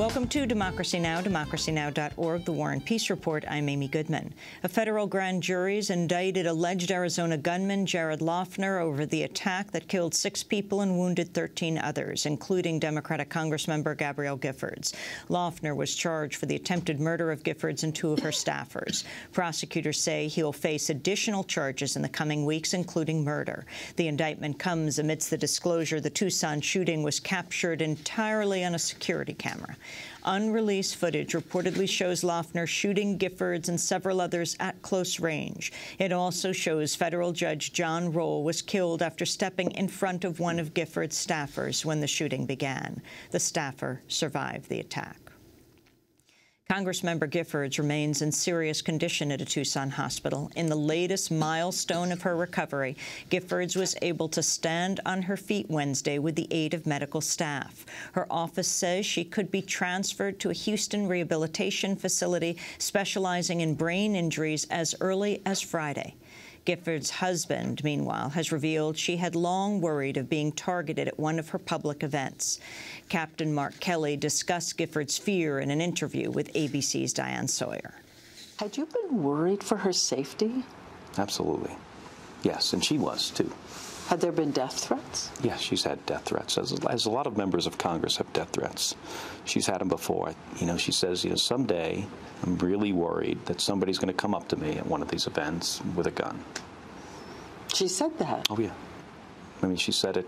Welcome to Democracy Now!, democracynow.org, The War and Peace Report. I'm Amy Goodman. A federal grand jury's indicted alleged Arizona gunman Jared Loughner over the attack that killed 6 people and wounded 13 others, including Democratic Congressmember Gabrielle Giffords. Loughner was charged for the attempted murder of Giffords and 2 of her staffers. Prosecutors say he'll face additional charges in the coming weeks, including murder. The indictment comes amidst the disclosure the Tucson shooting was captured entirely on a security camera. Unreleased footage reportedly shows Loughner shooting Giffords and several others at close range. It also shows federal judge John Roll was killed after stepping in front of one of Giffords' staffers when the shooting began. The staffer survived the attack. Congressmember Giffords remains in serious condition at a Tucson hospital. In the latest milestone of her recovery, Giffords was able to stand on her feet Wednesday with the aid of medical staff. Her office says she could be transferred to a Houston rehabilitation facility specializing in brain injuries as early as Friday. Giffords' husband, meanwhile, has revealed she had long worried of being targeted at one of her public events. Captain Mark Kelly discussed Giffords' fear in an interview with ABC's Diane Sawyer. Had you been worried for her safety? Absolutely. Yes, and she was, too. Had there been death threats? Yes, she's had death threats, as a lot of members of Congress have death threats. She's had them before. She says, someday I'm really worried that somebody's going to come up to me at one of these events with a gun. She said that? Oh, yeah. She said it.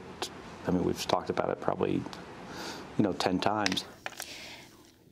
We've talked about it probably, 10 times.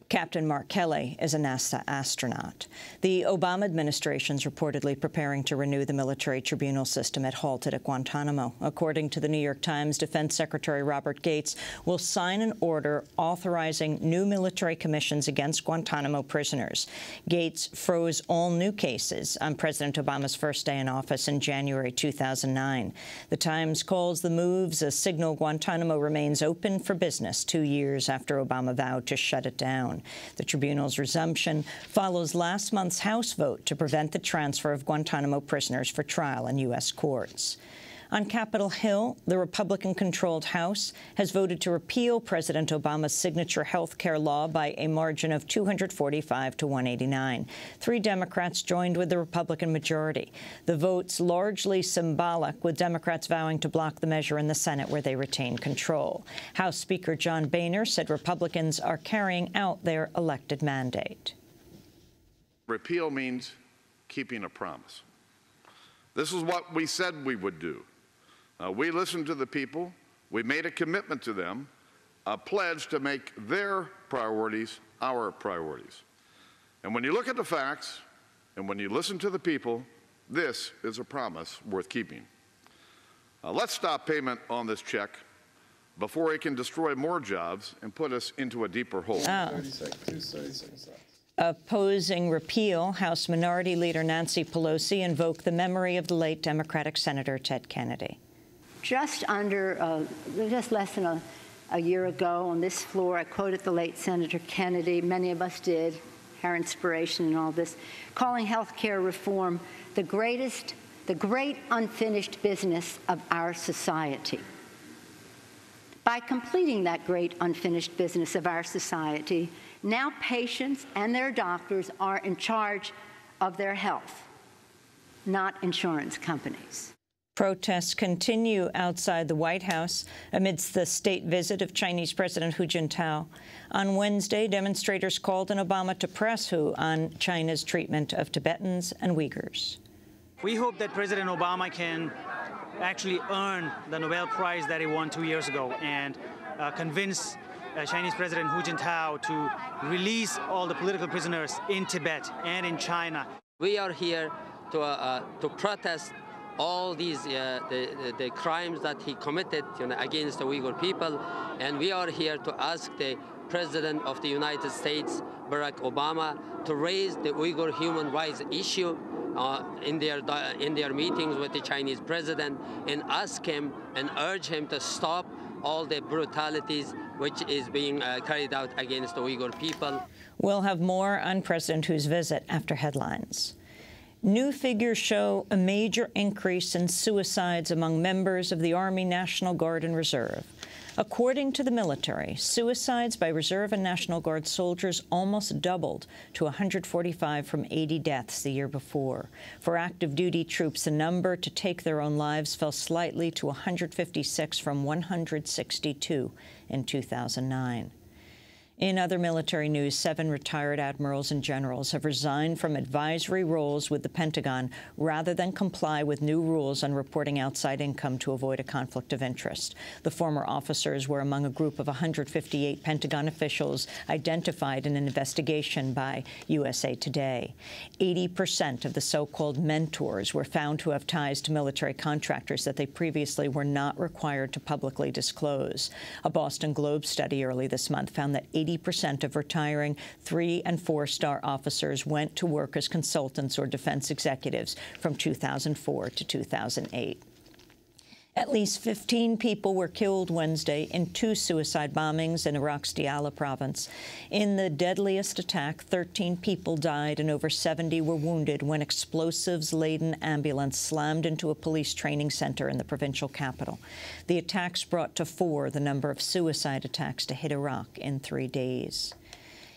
Captain Mark Kelly is a NASA astronaut. The Obama administration's reportedly preparing to renew the military tribunal system it halted at Guantanamo. According to the New York Times, Defense Secretary Robert Gates will sign an order authorizing new military commissions against Guantanamo prisoners. Gates froze all new cases on President Obama's first day in office in January 2009. The Times calls the moves a signal Guantanamo remains open for business 2 years after Obama vowed to shut it down. The tribunal's resumption follows last month's House vote to prevent the transfer of Guantanamo prisoners for trial in U.S. courts. On Capitol Hill, the Republican-controlled House has voted to repeal President Obama's signature health care law by a margin of 245 to 189. 3 Democrats joined with the Republican majority. The vote's largely symbolic, with Democrats vowing to block the measure in the Senate, where they retain control. House Speaker John Boehner said Republicans are carrying out their elected mandate. Repeal means keeping a promise. This is what we said we would do. We listened to the people. We made a commitment to them, a pledge to make their priorities our priorities. And when you look at the facts and when you listen to the people, this is a promise worth keeping. Let's stop payment on this check before it can destroy more jobs and put us into a deeper hole. 30 seconds. Opposing repeal, House Minority Leader Nancy Pelosi invoked the memory of the late Democratic Senator Ted Kennedy. Just less than a year ago on this floor, I quoted the late Senator Kennedy. Many of us did, her inspiration in all this, calling health care reform the great unfinished business of our society. By completing that great unfinished business of our society, now patients and their doctors are in charge of their health, not insurance companies. Protests continue outside the White House amidst the state visit of Chinese President Hu Jintao. On Wednesday, demonstrators called on Obama to press Hu on China's treatment of Tibetans and Uyghurs. We hope that President Obama can actually earn the Nobel Prize that he won 2 years ago and convince Chinese President Hu Jintao to release all the political prisoners in Tibet and in China. We are here to protest all these the crimes that he committed against the Uyghur people, and we are here to ask the President of the United States, Barack Obama, to raise the Uyghur human rights issue in their meetings with the Chinese President, and ask him and urge him to stop all the brutalities which is being carried out against the Uyghur people. We'll have more on President Hu's visit after headlines. New figures show a major increase in suicides among members of the Army, National Guard, and Reserve. According to the military, suicides by Reserve and National Guard soldiers almost doubled to 145 from 80 deaths the year before. For active duty troops, the number to take their own lives fell slightly to 156 from 162 in 2009. In other military news, 7 retired admirals and generals have resigned from advisory roles with the Pentagon rather than comply with new rules on reporting outside income to avoid a conflict of interest. The former officers were among a group of 158 Pentagon officials identified in an investigation by USA Today. 80% of the so-called mentors were found to have ties to military contractors that they previously were not required to publicly disclose. A Boston Globe study early this month found that 80% of retiring 3- and 4-star officers went to work as consultants or defense executives from 2004 to 2008. At least 15 people were killed Wednesday in 2 suicide bombings in Iraq's Diyala province. In the deadliest attack, 13 people died and over 70 were wounded when explosives-laden ambulance slammed into a police training center in the provincial capital. The attacks brought to 4 the number of suicide attacks to hit Iraq in 3 days.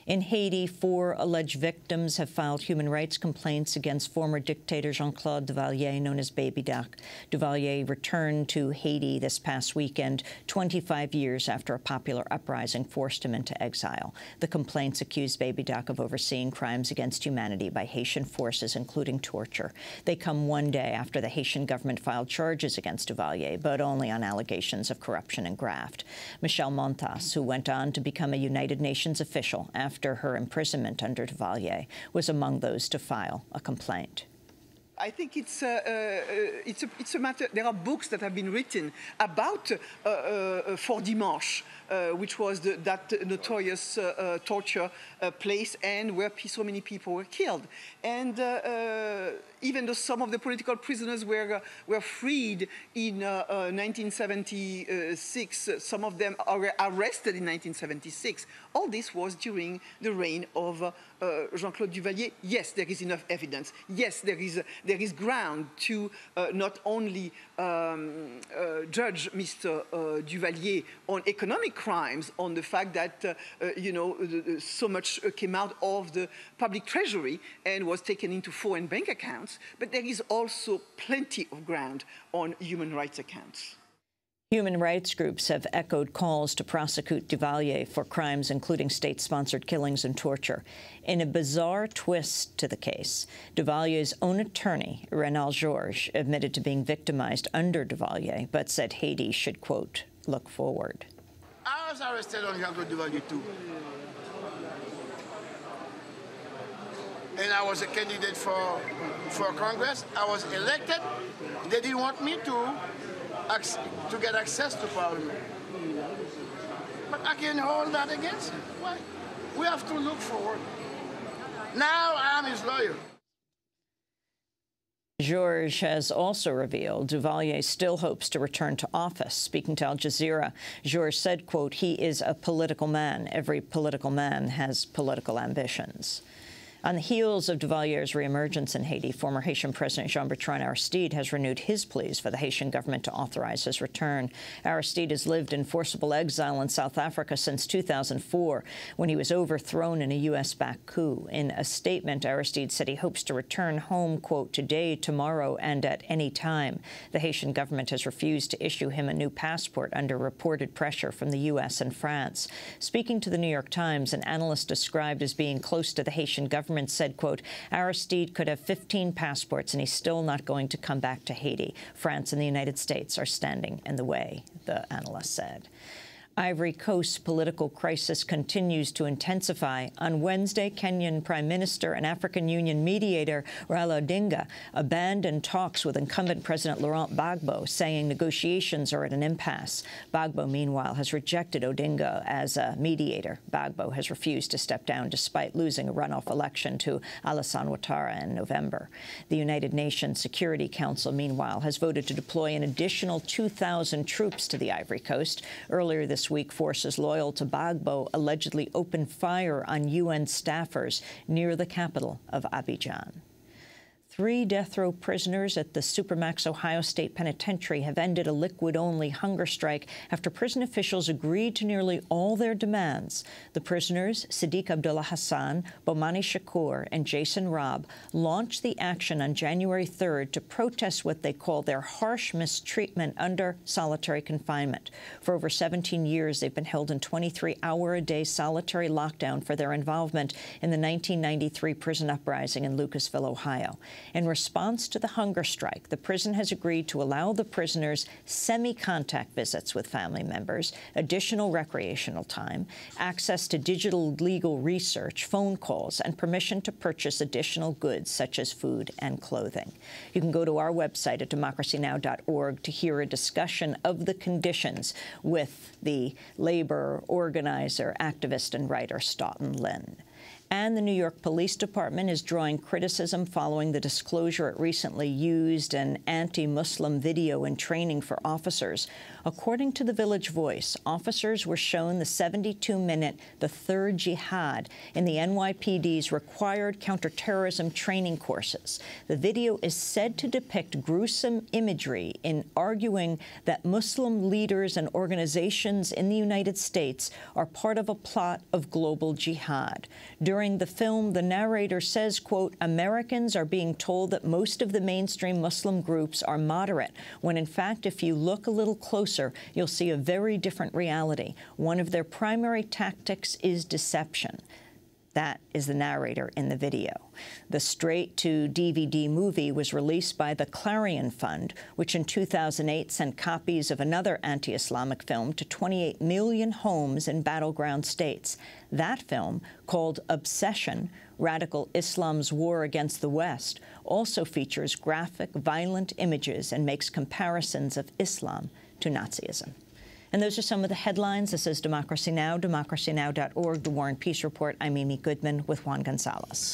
In Haiti, 4 alleged victims have filed human rights complaints against former dictator Jean-Claude Duvalier, known as Baby Doc. Duvalier returned to Haiti this past weekend, 25 years after a popular uprising forced him into exile. The complaints accuse Baby Doc of overseeing crimes against humanity by Haitian forces, including torture. They come one day after the Haitian government filed charges against Duvalier, but only on allegations of corruption and graft. Michelle Montas, who went on to become a United Nations official after her imprisonment under Duvalier, was among those to file a complaint. I think it's a matter. There are books that have been written about Fort Dimanche, which was that notorious torture place and where so many people were killed. And even though some of the political prisoners were freed in 1976, some of them were arrested in 1976. All this was during the reign of Jean-Claude Duvalier. Yes, there is enough evidence. Yes, there is ground to not only judge Mr. Duvalier on economic crimes, on the fact that so much came out of the public treasury and was taken into foreign bank accounts, but there is also plenty of ground on human rights accounts. Human rights groups have echoed calls to prosecute Duvalier for crimes including state-sponsored killings and torture. In a bizarre twist to the case, Duvalier's own attorney, Renal Georges, admitted to being victimized under Duvalier, but said Haiti should, quote, look forward. I was arrested on Jean-Claude Duvalier, too. And I was a candidate for Congress. I was elected. They didn't want me to get access to Parliament. But I can hold that against him. Why? We have to look forward. Now I am his lawyer. Georges has also revealed Duvalier still hopes to return to office. Speaking to Al Jazeera, Georges said, quote, he is a political man. Every political man has political ambitions. On the heels of Duvalier's reemergence in Haiti, former Haitian President Jean-Bertrand Aristide has renewed his pleas for the Haitian government to authorize his return. Aristide has lived in forcible exile in South Africa since 2004, when he was overthrown in a U.S.-backed coup. In a statement, Aristide said he hopes to return home, quote, today, tomorrow, and at any time. The Haitian government has refused to issue him a new passport under reported pressure from the U.S. and France. Speaking to the New York Times, an analyst described as being close to the Haitian government said, quote, Aristide could have 15 passports and he's still not going to come back to Haiti. France and the United States are standing in the way, the analyst said. Ivory Coast's political crisis continues to intensify. On Wednesday, Kenyan Prime Minister and African Union mediator Raila Odinga abandoned talks with incumbent President Laurent Gbagbo, saying negotiations are at an impasse. Gbagbo, meanwhile, has rejected Odinga as a mediator. Gbagbo has refused to step down despite losing a runoff election to Alassane Ouattara in November. The United Nations Security Council, meanwhile, has voted to deploy an additional 2,000 troops to the Ivory Coast. Earlier this week, forces loyal to Gbagbo allegedly opened fire on UN staffers near the capital of Abidjan. 3 death row prisoners at the Supermax Ohio State Penitentiary have ended a liquid-only hunger strike after prison officials agreed to nearly all their demands. The prisoners, Sadiq Abdullah Hassan, Bomani Shakur, and Jason Robb, launched the action on January 3rd to protest what they call their harsh mistreatment under solitary confinement. For over 17 years, they've been held in 23-hour-a-day solitary lockdown for their involvement in the 1993 prison uprising in Lucasville, Ohio. In response to the hunger strike, the prison has agreed to allow the prisoners semi-contact visits with family members, additional recreational time, access to digital legal research, phone calls, and permission to purchase additional goods such as food and clothing. You can go to our website at democracynow.org to hear a discussion of the conditions with the labor organizer, activist, and writer Stoughton Lynn. And the New York Police Department is drawing criticism following the disclosure it recently used an anti-Muslim video in training for officers. According to the Village Voice, officers were shown the 72-minute The Third Jihad in the NYPD's required counterterrorism training courses. The video is said to depict gruesome imagery in arguing that Muslim leaders and organizations in the United States are part of a plot of global jihad. During the film, the narrator says, quote, "Americans are being told that most of the mainstream Muslim groups are moderate, when in fact, if you look a little closer, you'll see a very different reality. One of their primary tactics is deception." That is the narrator in the video. The straight-to-DVD movie was released by the Clarion Fund, which in 2008 sent copies of another anti-Islamic film to 28 million homes in battleground states. That film, called Obsession: Radical Islam's War Against the West, also features graphic, violent images and makes comparisons of Islam to Nazism. And those are some of the headlines. This is Democracy Now!, democracynow.org, The War and Peace Report. I'm Amy Goodman with Juan Gonzalez.